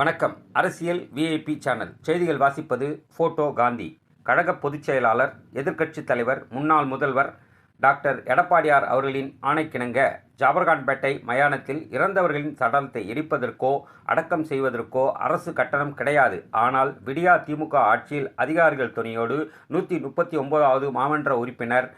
வணக்கம். அரசியல் VIP channel செய்திகள் வாசிப்பது போட்டோ காந்தி. கழக பொதுச் செயலாளர், எதிர்க்கட்சித் தலைவர், முன்னாள் முதல்வர் டாக்டர் எடப்பாடியார் அவர்களின் ஆணைக்கிணங்க ஜாபர்கான்பேட்டை மயானத்தில் இறந்தவர்களின் சடலத்தை எரிப்பதற்கோ அடக்கம் செய்வதற்கோ அரசு கட்டணம் கிடையாது. ஆனால் விடியா திமுக ஆட்சியில் அதிகாரிகள் துணையோடு 139வது மாமன்ற உறுப்பினர்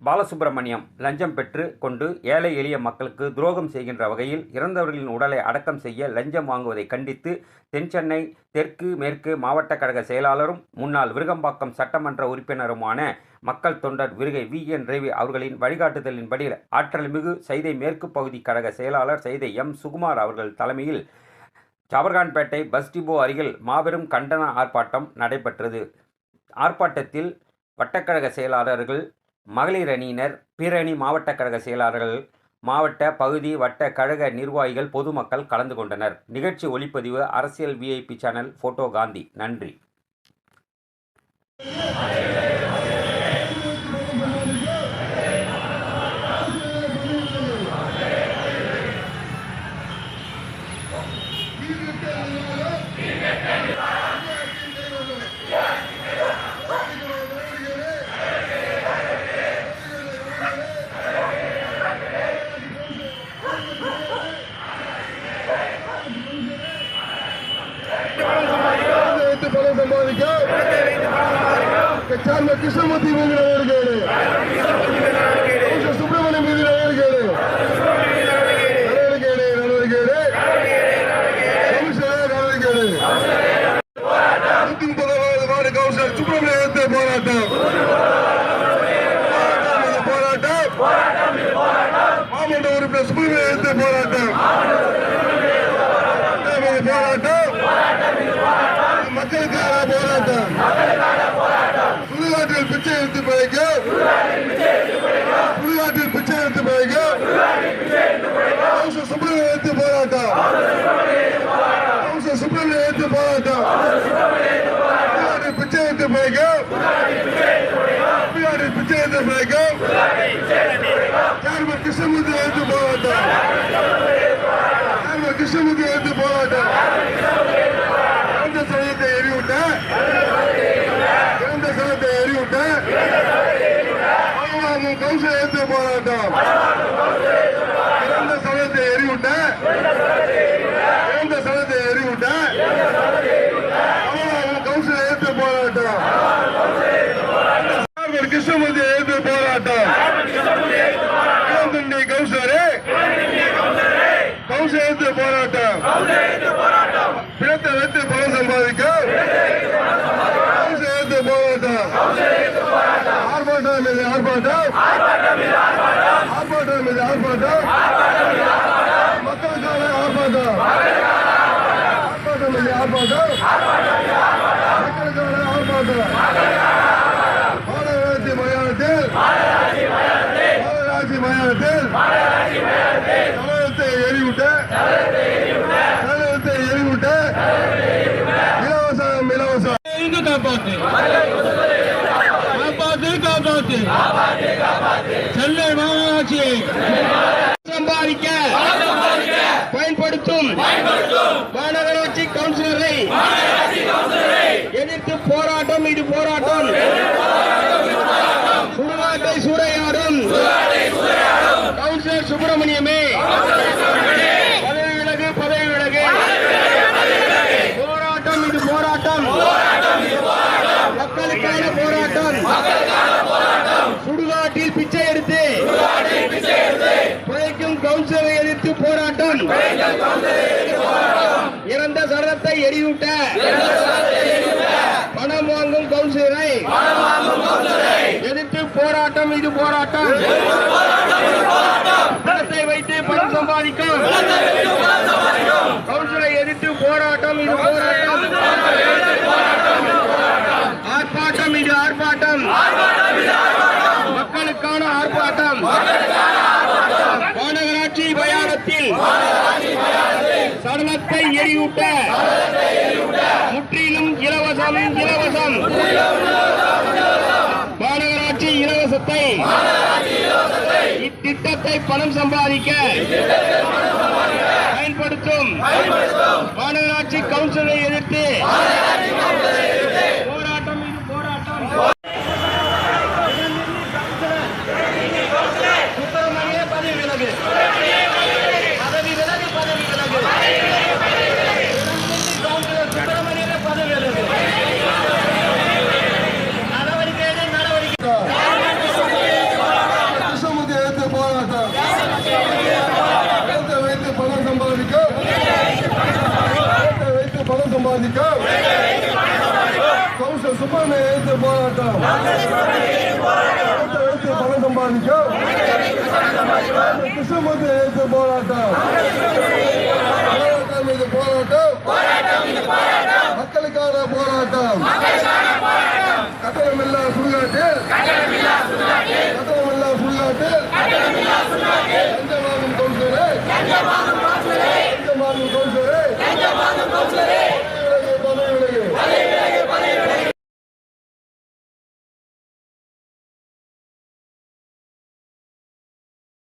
பாலசுப்ரமணியம் லஞ்சம் பெற்று கொண்டு ஏழை எளிய மக்களுக்கு துரோகம் செய்கின்ற வகையில் இறந்தவர்களின் உடலை அடக்கம் செய்ய லஞ்சம் வாங்குவதை கண்டித்து தென்சென்னை தெற்கு மேற்கு மாவட்ட கழக செயலாளரும் முன்னாள் விருகம்பாக்கம் சட்டமன்ற உறுப்பினருமான மக்கள் தொண்டர் விருகை VN ரவி அவர்களின் வழிகாட்டுதலின்படி ஆற்றல்மிகு சைதை மேற்கு பகுதி கழக செயலாளர் சைதை M சுகுமார் அவர்கள் தலைமையில் ஜாபர்கான்பேட்டை பஸ் டிப்போ அருகில் மாபெரும் கண்டன ஆர்ப்பாட்டம் நடைபெற்றது. ஆர்ப்பாட்டத்தில் வட்டக்கழக செயலாளர்கள், மகளிர் அணியினர், பிற அணி மாவட்ட கழக செயலாளர்கள், மாவட்ட பகுதி வட்ட கழக நிர்வாகிகள், பொதுமக்கள் கலந்து கொண்டனர். நிகழ்ச்சி ஒளிப்பதிவு அரசியல் விஐபி சேனல் போட்டோ காந்தி. நன்றி. கிருஷ்ணமூர்த்தி மீது நடவடிக்கை, சுப்பிரமணியம் மீது நடவடிக்கை, வார்டு கவுன்சிலர் சுப்பிரமணியம் போராட்டம், மாவட்ட உறுப்பினர் சுப்பிரமணியம் போராட்டம், மக்களுக்கான போராட்டம், சுடுகாட்டில் பிச்சை எடுத்து பிழைக்க, சுடுகாட்டில் பிச்சை எடுத்து பிழைக்க சுப்பிரமணியம் போராட்டம், சுப்பிரமணியம் போராட்டம், பிச்சை எடுத்து பிழைக்க, பிச்சை எடுத்து பிழைக்க கிருஷ்ணமூர்த்தி எடுத்து போராட்டம், கிருஷ்ணமூர்த்தி எடுத்து போராட்டம், இறந்த சமயத்தை எரிவிட்ட, இறந்த சமயத்தை எரிவிட்ட கவுன்சிலர் எடுத்து போராட்டம், இறந்த சமயத்தை எரிவிட்ட, இறந்த சமயத்தை எரிவிட்ட கவுன்சிலர் எடுத்து போராட்டம், கிருஷ்ணமூர்த்தி எடுத்து போராட்டம், கவுன்சிலரே கவுன்சிலர் எடுத்து போராட்டம், பிணத்தை வைத்து பணம் சம்பாதிக்க கவுன்சிலர் எடுத்து போராட்டம், ஆர்ப்பாட்டம் மீது ஆர்ப்பாட்டம், ஆர்ப்பாட்டம் மீது ஆர்ப்பாட்டம், மக்களுக்கான ஆர்ப்பாட்டம், ஆர்ப்பாட்டம் மீது ஆர்ப்பாட்டம், மக்களுக்கான ஆர்ப்பாட்டம், மாநகராட்சி மயானத்தில், மாநகராட்சி மயானத்தில் சமயத்தை எரிவிட்ட, சமயத்தை எரிவிட்ட இலவசம் இலவசம் காப்பாற்று, காப்பாற்று, காப்பாற்று, சென்னை மாநகராட்சியை சம்பாதிக்க பயன்படுத்தும் மாநகராட்சி கவுன்சிலரை எதிர்த்து போராட்டம், இது போராட்டம், சுடுகாட்டை சூறையாடும் கவுன்சிலர் சுப்பிரமணியமே பதவி விலகு, பதவி விலகு, போராட்டம், இது போராட்டம், மக்களுக்கான போராட்டம், சுடுகாட்டில் பிச்சை எடுத்து பிழைக்கும் கவுன்சிலரை எதிர்த்து போராட்டம், இறந்த சடலத்தை எரியூட்ட பணம் வாங்கும் கவுன்சிலரை எதிர்த்து போராட்டம், இது போராட்டம், பணத்தை வைத்து பணம் சம்பாதிக்கும் கவுன்சிலரை எதிர்த்து போராட்டம், இது போராட்டம், ஆர்ப்பாட்டம், இது ஆர்ப்பாட்டம், மக்களுக்கான ஆர்ப்பாட்டம், மாநகராட்சி மயானத்தில் சடலத்தை எரியூட்ட முற்றிலும் இலவசம், இலவசம், மாநகராட்சி இலவசத்தை இத்திட்டத்தை பணம் சம்பாதிக்க பயன்படுத்தும் மாநகராட்சி கவுன்சிலை எதிர்த்து போராட்டம் இது போராட்டம். சுப்பிரமணிய பதவி விலகு, பதவி விலகு, பதவி விலகு. கவுன்சிலர் சுப்பிரமணிய பதவி விலகு. நடவடிக்கை நடவடிக்கை. கிருஷ்ணமூர்த்தி எதிர்த்து போராட்டம். வைத்து பணம் சம்பாதிக்க, வைத்து பணம் சம்பாதிக்க கவுன்சிலர் சுப்பிரமணிய எதிர்த்து போராட்டம். வைத்து பணம் சம்பாதிக்க கிருஷ்ணமூர்த்தி எதிர்த்து போராட்டம்.